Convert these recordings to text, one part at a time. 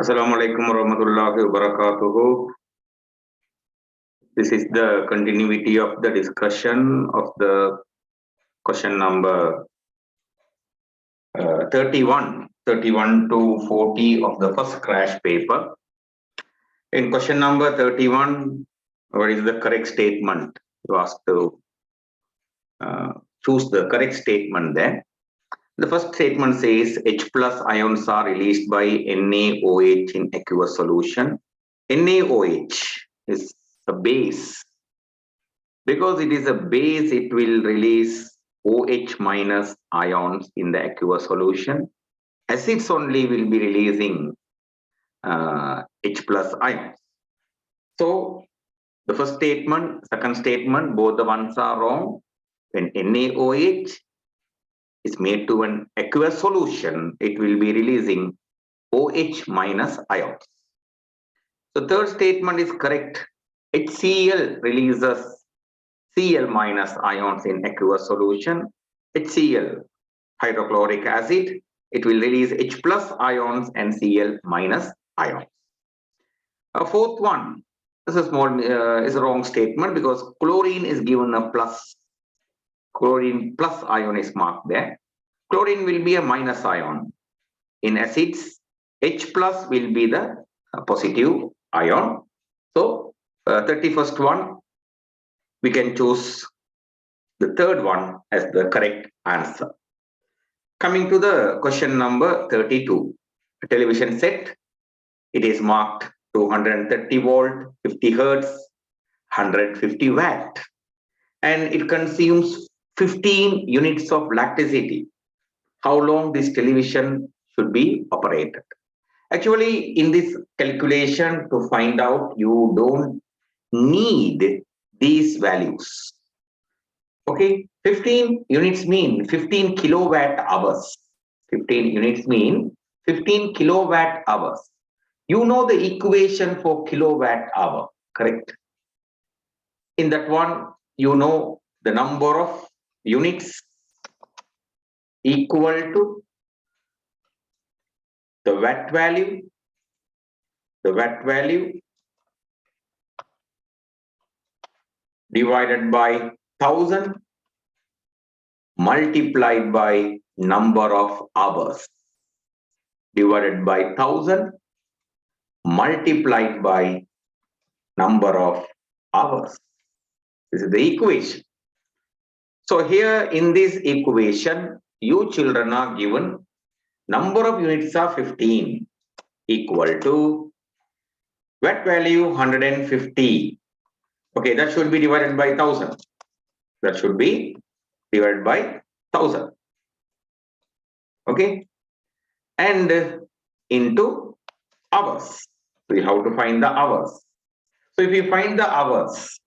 Assalamu alaikum warahmatullahi wabarakatuh. This is the continuity of the discussion of the question number 31 to 40 of the first crash paper. In question number 31, what is the correct statement? You ask to choose the correct statement there. The first statement says H plus ions are released by NaOH in aqueous solution. NaOH is a base. Because it is a base, it will release OH minus ions in the aqueous solution. Acids only will be releasing H plus ions. So the first statement, second statement, both the ones are wrong. When NaOH is made to an aqueous solution, it will be releasing OH minus ions. The third statement is correct. HCl releases Cl minus ions in aqueous solution. HCl, hydrochloric acid, it will release H plus ions and Cl minus ions. A fourth one, this is is a wrong statement because chlorine is given a plus. Chlorine plus ion is marked there. Chlorine will be a minus ion. In acids, H plus will be the positive ion. So 31st one, we can choose the third one as the correct answer. Coming to the question number 32, a television set, it is marked 230 volt, 50 hertz, 150 watt, and it consumes 15 units of electricity. How long this television should be operated? Actually, in this calculation to find out, you don't need these values. Okay, 15 units mean 15 kilowatt hours. 15 units mean 15 kilowatt hours. You know the equation for kilowatt hour, correct? In that one, you know the number of units equal to the watt value divided by 1000 multiplied by number of hours divided by 1000 multiplied by number of hours. This is the equation. So here in this equation, you children are given number of units are 15 equal to watt value 150. Okay, that should be divided by 1000. That should be divided by 1000. Okay, and into hours. We have to find the hours. So if you find the hours,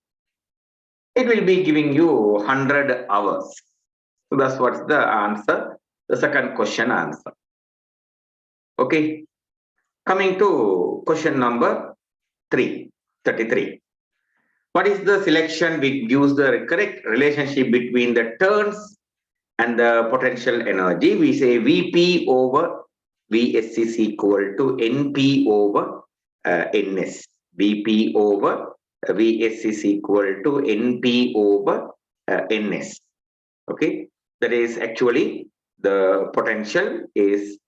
it will be giving you 100 hours. So that's what's the answer, the second question answer. Okay, coming to question number 33. What is the selection which gives the correct relationship between the turns and the potential energy? We say Vp over Vs is equal to Np over Ns. Vp over Vs is equal to Np over Ns. Okay, that is actually the potential is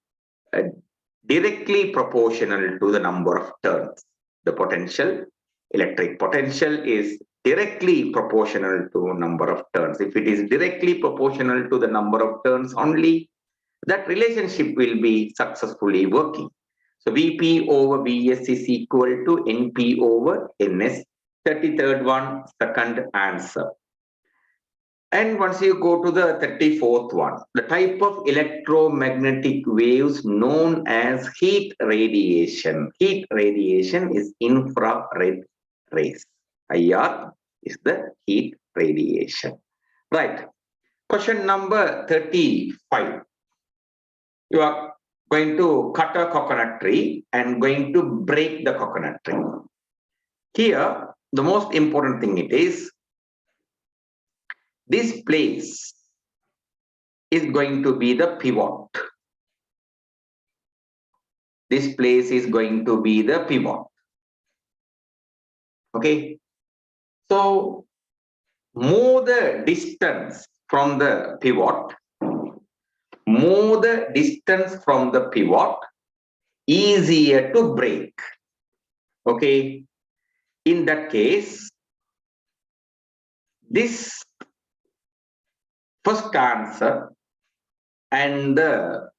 directly proportional to the number of turns. The potential, electric potential, is directly proportional to number of turns. If it is directly proportional to the number of turns only, that relationship will be successfully working. So Vp over Vs is equal to Np over Ns. 33rd one, second answer. And once you go to the 34th one, the type of electromagnetic waves known as heat radiation. Heat radiation is infrared rays. IR is the heat radiation. Right. Question number 35. You are going to cut a coconut tree and going to break the coconut tree. Here, the most important thing it is, this place is going to be the pivot. this place is going to be the pivot. Okay. So more the distance from the pivot, easier to break. Okay. In that case, this first answer and the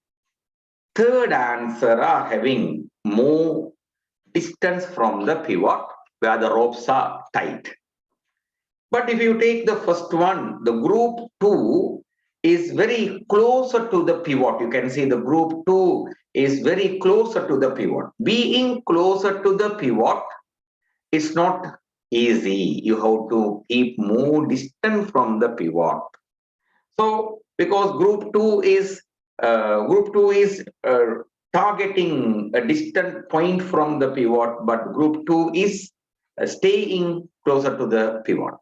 third answer are having more distance from the pivot where the ropes are tight. But if you take the first one, the group 2 is very closer to the pivot. You can see the group 2 is very closer to the pivot. Being closer to the pivot is not easy. You have to keep more distant from the pivot. So because group 2 is targeting a distant point from the pivot, but group 2 is staying closer to the pivot.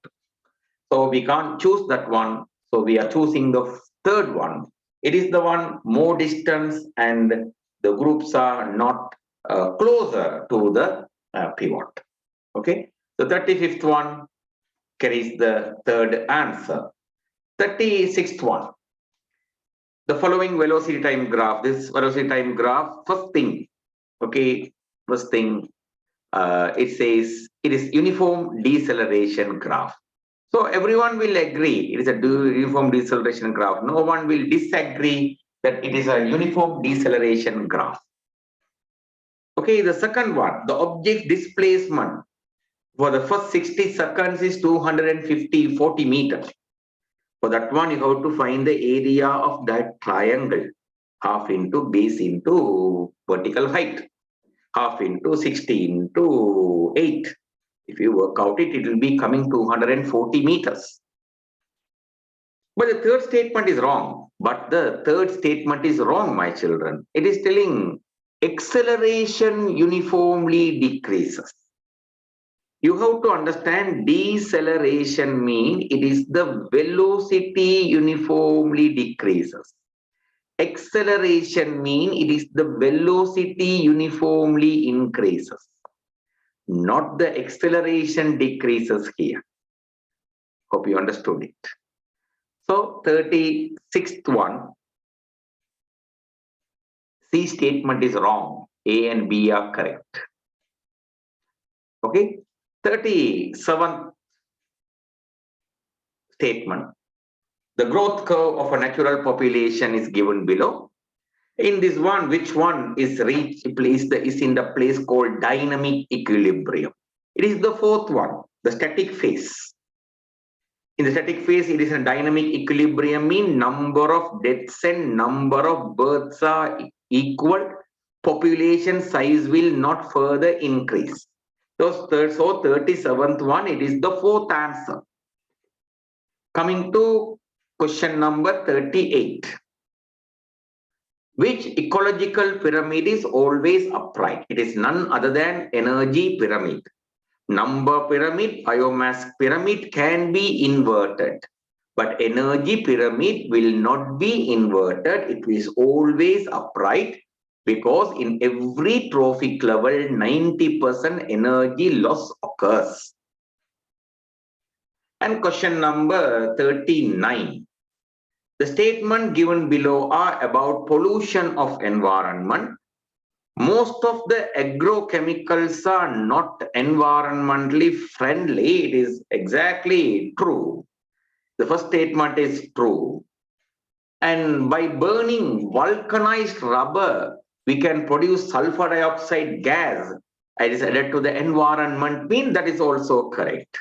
So we can't choose that one. So we are choosing the third one. It is the one more distance and the groups are not closer to the pivot. Okay. The 35th one carries the third answer. 36th one. The following velocity time graph, this velocity time graph, first thing, okay, it says it is uniform deceleration graph. So everyone will agree it is a uniform deceleration graph. No one will disagree that it is a uniform deceleration graph. Okay, the second one, the object displacement for the first 60 seconds is 40 meters. For that one, you have to find the area of that triangle, half into base into vertical height, half into 60 into 8. If you work out it, it will be coming 240 meters. But the third statement is wrong. But the third statement is wrong, my children. It is telling acceleration uniformly decreases. You have to understand deceleration means it is the velocity uniformly decreases. Acceleration means it is the velocity uniformly increases. Not the acceleration decreases here. Hope you understood it. So 36th one, C statement is wrong. A and B are correct. Okay. 37th statement. The growth curve of a natural population is given below. In this one, which one is is in the place called dynamic equilibrium? It is the fourth one, the static phase. In the static phase, it is a dynamic equilibrium, mean number of deaths and number of births are equal. Population size will not further increase. So 37th one, it is the fourth answer. Coming to question number 38. Which ecological pyramid is always upright? It is none other than energy pyramid. Number pyramid, biomass pyramid can be inverted, but energy pyramid will not be inverted. It is always upright because in every trophic level, 90% energy loss occurs. And question number 39. The statement given below are about pollution of environment. Most of the agrochemicals are not environmentally friendly. It is exactly true. The first statement is true. And by burning vulcanized rubber, we can produce sulfur dioxide gas. It is added to the environment. Mean that is also correct.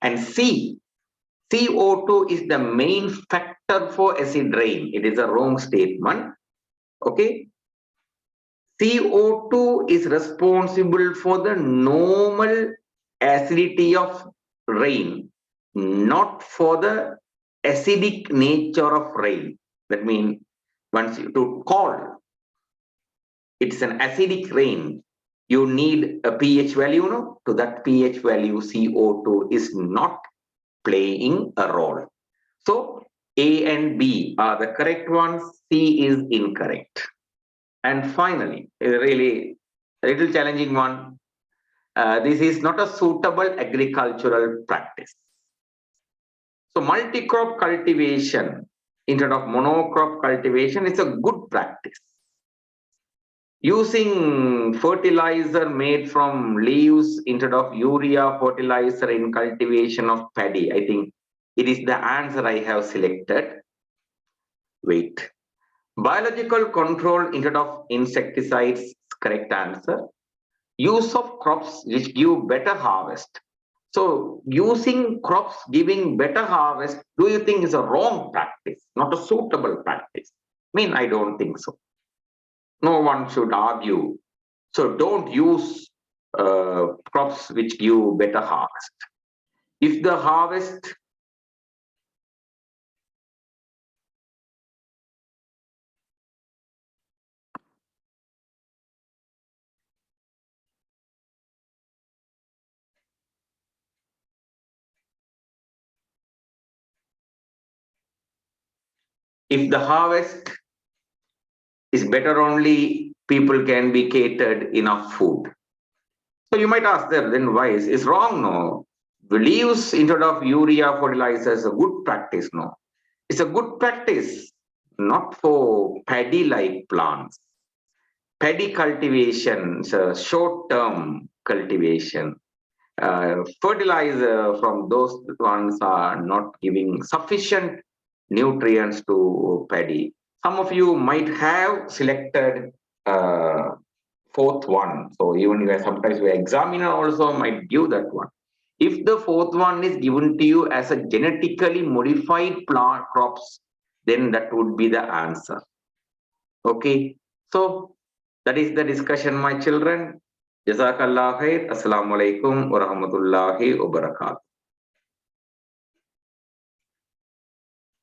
And C, CO2 is the main factor for acid rain. It is a wrong statement. Okay. CO2 is responsible for the normal acidity of rain, not for the acidic nature of rain. That means once you to call it's an acidic rain, you need a pH value, no? To that pH value, CO2 is not playing a role. So A and B are the correct ones, C is incorrect. And finally, a really a little challenging one. This is not a suitable agricultural practice. So multi-crop cultivation instead of monocrop cultivation is a good practice. Using fertilizer made from leaves instead of urea fertilizer in cultivation of paddy. I think it is the answer I have selected. Wait. Biological control instead of insecticides, correct answer. Use of crops which give better harvest. So using crops giving better harvest, do you think is a wrong practice, not a suitable practice? I mean, I don't think so. No one should argue. So don't use crops which give better harvest. If the harvest if the harvest is better only, people can be catered enough food. So you might ask them, then why is wrong? No. The leaves instead of urea fertilizer is a good practice. No. It's a good practice, not for paddy-like plants. Paddy cultivation is a short-term cultivation. Fertilizer from those ones are not giving sufficient nutrients to paddy. Some of you might have selected fourth one. So even you sometimes your examiner also might give that one. If the fourth one is given to you as a genetically modified plant crops, then that would be the answer. Okay. So that is the discussion, my children. Jazakallah khair. Assalamu alaikum wa rahmatullahi wa barakatuh.